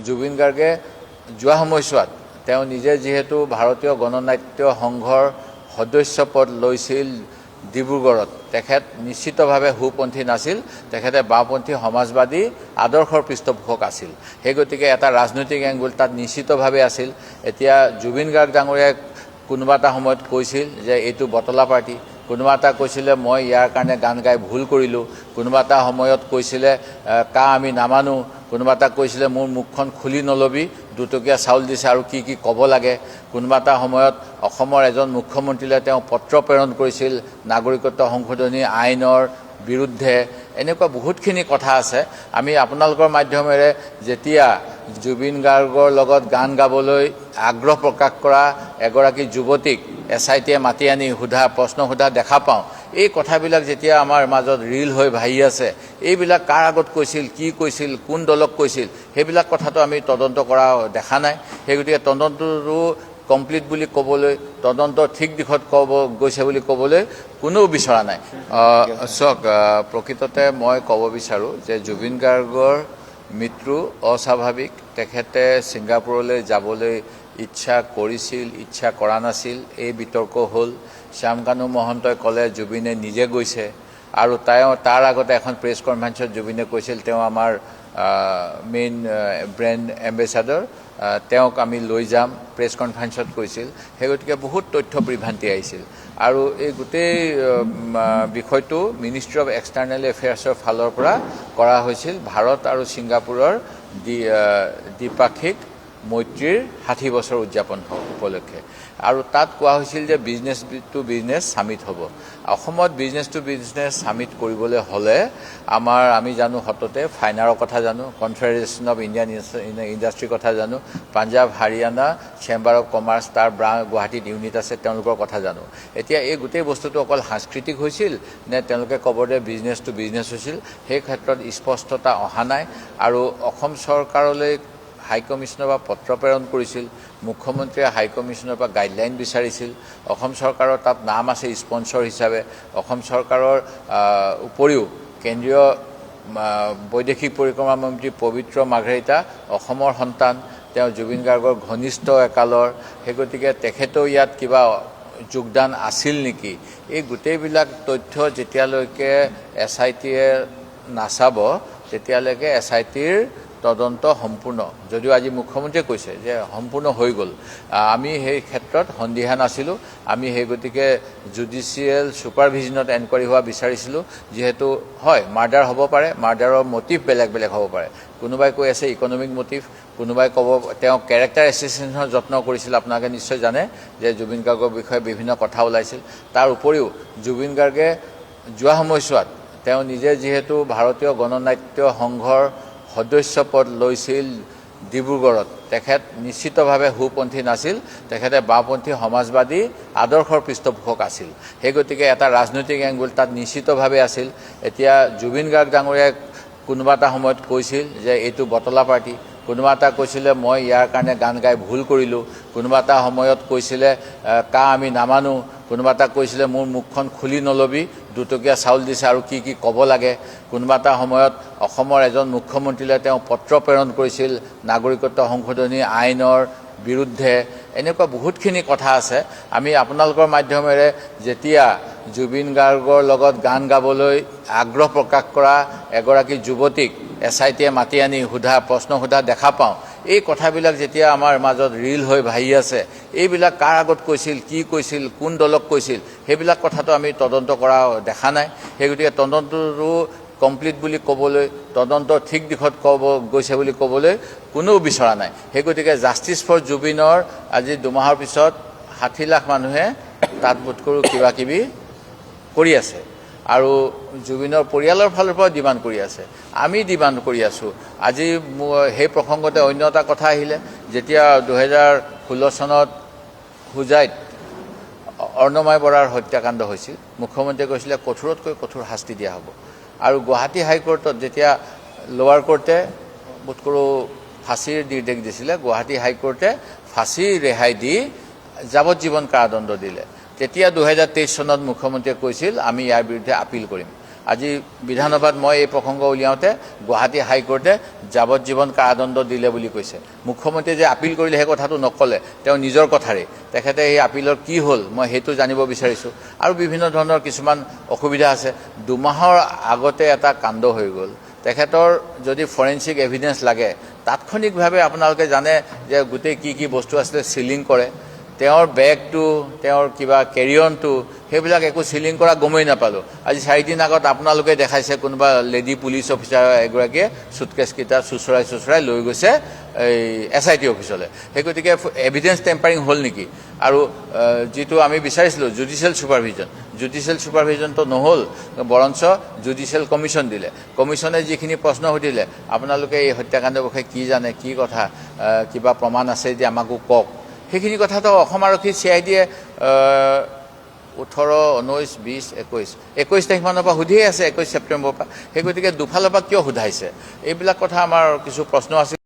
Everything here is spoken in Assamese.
জুবিন গাৰ্গে যোৱা সময়ছোৱাত তেওঁ নিজে যিহেতু ভাৰতীয় গণনাট্য সংঘৰ সদস্য পদ লৈছিল ডিব্ৰুগড়ত, তেখেত নিশ্চিতভাৱে সুপন্থী নাছিল, তেখেতে বাওঁপন্থী সমাজবাদী আদৰ্শৰ পৃষ্ঠপোষক আছিল। সেই গতিকে এটা ৰাজনৈতিক এংগুল তাত নিশ্চিতভাৱে আছিল। এতিয়া জুবিন গাৰ্গ ডাঙৰীয়াই কোনোবা এটা সময়ত কৈছিল যে এইটো বটলা পাৰ্টি, কোনোবা এটা কৈছিলে মই ইয়াৰ কাৰণে গান গাই ভুল কৰিলোঁ, কোনোবা এটা সময়ত কৈছিলে আমি নামানো, কোনোবা এটা কৈছিলে মোৰ মুখখন খুলি নলবি, দুটকীয়া চাউল দিছে আৰু কি কি ক'ব লাগে, কোনোবা এটা সময়ত অসমৰ এজন মুখ্যমন্ত্ৰীলৈ তেওঁ পত্ৰ প্ৰেৰণ কৰিছিল নাগৰিকত্ব সংশোধনী আইনৰ বিৰুদ্ধে। এনেকুৱা বহুতখিনি কথা আছে। আমি আপোনালোকৰ মাধ্যমেৰে যেতিয়া জুবিন গাৰ্গৰ লগত গান গাবলৈ আগ্ৰহ প্ৰকাশ কৰা এগৰাকী যুৱতীক SITয়ে মাতি আনি প্ৰশ্ন সোধা দেখা পাওঁ, এই কথাবিলাক যেতিয়া আমাৰ মাজত ৰিল হৈ ভাহি আছে, এইবিলাক কাৰ আগত কৈছিল, কি কৈছিল, কোন দলক কৈছিল, সেইবিলাক কথাটো আমি তদন্ত কৰা দেখা নাই। সেই গতিকে তদন্তটো কমপ্লিট বুলি ক'বলৈ, তদন্ত ঠিক দিশত গৈছে বুলি ক'বলৈ কোনেও বিচৰা নাই। চাওক, প্ৰকৃততে মই ক'ব বিচাৰোঁ যে জুবিন গাৰ্গৰ মৃত্যু অস্বাভাৱিক। তেখেতে ছিংগাপুৰলৈ যাবলৈ ইচ্ছা কৰিছিল, ইচ্ছা কৰা নাছিল, এই বিতৰ্ক হ'ল। শ্যামকানু মহন্তই ক'লে জুবিনে নিজে গৈছে, আৰু তাৰ আগতে এখন প্ৰেছ কনফাৰেন্সত জুবিনে কৈছিল তেওঁ আমাৰ মেইন ব্ৰেণ্ড এম্বেচাডৰ, তেওঁক আমি লৈ যাম, প্ৰেছ কনফাৰেন্সত কৈছিল। সেই গতিকে বহুত তথ্য বিভ্ৰান্তি আহিছিল, আৰু এই গোটেই বিষয়টো মিনিষ্ট্ৰী অফ এক্সটাৰ্নেল এফেয়াৰ্ছৰ ফালৰ পৰা কৰা হৈছিল ভাৰত আৰু ছিংগাপুৰৰ দ্বিপাক্ষিক মৈত্ৰীৰ 60 বছৰ উদযাপন উপলক্ষে। আৰু তাত কোৱা হৈছিল যে বিজনেছ টু বিজনেছ ছামিট হ'ব। অসমত বিজনেছ টু বিজনেছ ছামিট কৰিবলৈ হ'লে আমি জানো, সততে ফাইনাৰৰ কথা জানো, কনফেডাৰেশ্যন অফ ইণ্ডিয়ান ইণ্ডাষ্ট্ৰীৰ কথা জানো, Punjab Haryana chamber of commerce, তাৰ গুৱাহাটীত ইউনিট আছে, তেওঁলোকৰ কথা জানো। এতিয়া এই গোটেই বস্তুটো অকল সাংস্কৃতিক হৈছিল নে তেওঁলোকে ক'ব যে বিজনেছ টু বিজনেছ হৈছিল, সেই ক্ষেত্ৰত স্পষ্টতা অহা নাই। আৰু অসম চৰকাৰলৈ হাইকমিছনৰ পৰা পত্ৰ প্ৰেৰণ কৰিছিল, মুখ্যমন্ত্ৰীয়ে হাইকমিছনৰ পৰা গাইডলাইন বিচাৰিছিল, অসম চৰকাৰৰ তাত নাম আছে স্পন্সৰ হিচাপে। অসম চৰকাৰৰ উপৰিও কেন্দ্ৰীয় বৈদেশিক পৰিক্ৰমা মন্ত্ৰী পবিত্ৰ মাৰ্ঘেৰিটা অসমৰ সন্তান, তেওঁ জুবিন গাৰ্গৰ ঘনিষ্ঠ একালৰ। সেই গতিকে তেখেতেও ইয়াত কিবা যোগদান আছিল নেকি, এই গোটেইবিলাক তথ্য যেতিয়ালৈকে SITয়ে নাচাব তেতিয়ালৈকে SITৰ তদন্ত সম্পূৰ্ণ, যদিও আজি মুখ্যমন্ত্ৰীয়ে কৈছে যে সম্পূৰ্ণ হৈ গ'ল, আমি সেই ক্ষেত্ৰত সন্দিহান আছিলোঁ। আমি সেই গতিকে জুডিচিয়েল ছুপাৰভিজনত এনকুৱাৰী হোৱা বিচাৰিছিলোঁ। যিহেতু হয় মাৰ্ডাৰ হ'ব পাৰে, মাৰ্ডাৰৰ মটিভ বেলেগ বেলেগ হ'ব পাৰে। কোনোবাই কৈ আছে ইকনমিক মটিভ, কোনোবাই ক'ব তেওঁ কেৰেক্টাৰ এছেচিনেশ্যনৰ যত্ন কৰিছিল। আপোনালোকে নিশ্চয় জানে যে জুবিন গাৰ্গৰ বিষয়ে বিভিন্ন কথা ওলাইছিল। তাৰ উপৰিও জুবিন গাৰ্গে যোৱা সময়ছোৱাত তেওঁ নিজে যিহেতু ভাৰতীয় গণনাট্য সংঘৰ সদস্য পদ লৈছিল ডিব্ৰুগড়ত, তেখেত নিশ্চিতভাৱে সুপন্থী নাছিল, তেখেতে বাওঁপন্থী সমাজবাদী আদৰ্শৰ পৃষ্ঠপোষক আছিল। সেই গতিকে এটা ৰাজনৈতিক এংগুল তাত নিশ্চিতভাৱে আছিল। এতিয়া জুবিন গাৰ্গ ডাঙৰীয়াই কোনোবা এটা সময়ত কৈছিল যে এইটো বটলা পাৰ্টি, কোনোবা এটা কৈছিলে মই ইয়াৰ কাৰণে গান গাই ভুল কৰিলোঁ, কোনোবা এটা সময়ত কৈছিলে আমি নামানো, কোনোবা এটা কৈছিলে মোৰ মুখখন খুলি নলবি, দুটকীয়া চাউল দিছে আৰু কি কি ক'ব লাগে, কোনোবা এটা সময়ত অসমৰ এজন মুখ্যমন্ত্ৰীলৈ তেওঁ পত্ৰ প্ৰেৰণ কৰিছিল নাগৰিকত্ব সংশোধনী আইনৰ বিৰুদ্ধে। এনেকুৱা বহুতখিনি কথা আছে। আমি আপোনালোকৰ মাধ্যমেৰে যেতিয়া জুবিন গাৰ্গৰ লগত গান গাবলৈ আগ্ৰহ প্ৰকাশ কৰা এগৰাকী যুৱতীক SITয়ে মাতি আনি প্ৰশ্ন সোধা দেখা পাওঁ, এই কথাবিলাক যেতিয়া আমাৰ মাজত ৰিল হৈ ভাহি আছে, এইবিলাক কাৰ আগত কৈছিল, কি কৈছিল, কোন দলক কৈছিল, সেইবিলাক কথাটো আমি তদন্ত কৰা দেখা নাই। সেই গতিকে তদন্তটো কমপ্লিট বুলি ক'বলৈ, তদন্ত ঠিক দিশত গৈছে বুলি ক'বলৈ কোনেও বিচৰা নাই। সেই গতিকে জাষ্টিছ ফৰ জুবিনৰ আজি 2 মাহৰ পিছত 60 লাখ মানুহে তাত বোধ কৰোঁ কিবা কিবি কৰি আছে, আৰু জুবিনৰ পৰিয়ালৰ ফালৰ পৰাও ডিমাণ্ড কৰি আছে, আমি ডিমাণ্ড কৰি আছোঁ। আজি সেই প্ৰসংগতে অন্য এটা কথা আহিলে, যেতিয়া 2016 চনত হোজাইত অৰ্ণময় বৰাৰ হত্যাকাণ্ড হৈছিল, মুখ্যমন্ত্ৰীয়ে কৈছিলে কঠোৰতকৈ কঠোৰ শাস্তি দিয়া হ'ব। আৰু গুৱাহাটী হাইকোৰ্টত যেতিয়া লোৱাৰ কোৰ্টে বোধ কৰোঁ ফাঁচীৰ নিৰ্দেশ দিছিলে, গুৱাহাটী হাইকোৰ্টে ফাঁচী ৰেহাই দি যাৱজ্জীৱন কাৰাদণ্ড দিলে। তেতিয়া 2023 চনত মুখ্যমন্ত্ৰীয়ে কৈছিল আমি ইয়াৰ বিৰুদ্ধে আপিল কৰিম। আজি বিধানসভাত মই এই প্ৰসংগ উলিয়াওঁতে গুৱাহাটী হাইকোৰ্টে যাৱজ্জীৱন কাৰাদণ্ড দিলে বুলি কৈছে। মুখ্যমন্ত্ৰীয়ে যে আপিল কৰিলে সেই কথাটো নক'লে, তেওঁ নিজৰ কথাৰে। তেখেতে এই আপিলৰ কি হ'ল মই সেইটো জানিব বিচাৰিছোঁ। আৰু বিভিন্ন ধৰণৰ কিছুমান অসুবিধা আছে। 2 মাহৰ আগতে এটা কাণ্ড হৈ গ'ল। তেখেতৰ যদি ফৰেনচিক এভিডেন্স লাগে, তাৎক্ষণিকভাৱে আপোনালোকে জানে যে গোটেই কি বস্তু আছিলে চিলিং কৰে। তেওঁৰ বেগটো, তেওঁৰ কিবা কেৰিয়নটো, সেইবিলাক একো চিলিং কৰা গমেই নাপালোঁ। আজি 4 দিন আগত আপোনালোকে দেখাইছে কোনোবা লেডি পুলিচ অফিচাৰ এগৰাকীয়ে চুটকেছকেইটা চুচৰাই লৈ গৈছে এই SIT অফিচলৈ। সেই গতিকে এভিডেন্স টেম্পাৰিং হ'ল নেকি? আৰু যিটো আমি বিচাৰিছিলোঁ জুডিচিয়েল ছুপাৰভিজনটো নহ'ল, বৰঞ্চ জুডিচিয়েল কমিশ্যন দিলে। কমিশ্যনে যিখিনি প্ৰশ্ন সুধিলে, আপোনালোকে এই হত্যাকাণ্ডৰ বিষয়ে কি জানে, কি কথা, কিবা প্ৰমাণ আছে যদি আমাকো কওক। সেইখিনি কথাটো অসম আৰক্ষী CIDয়ে 18, 19, 20, 21 তাৰিখমানৰ পৰা সুধিয়ে আছে, 21 ছেপ্টেম্বৰৰ পৰা। সেই গতিকে দুফালৰ পৰা কিয় সোধাইছে? এইবিলাক কথা আমাৰ কিছু প্ৰশ্ন আছে।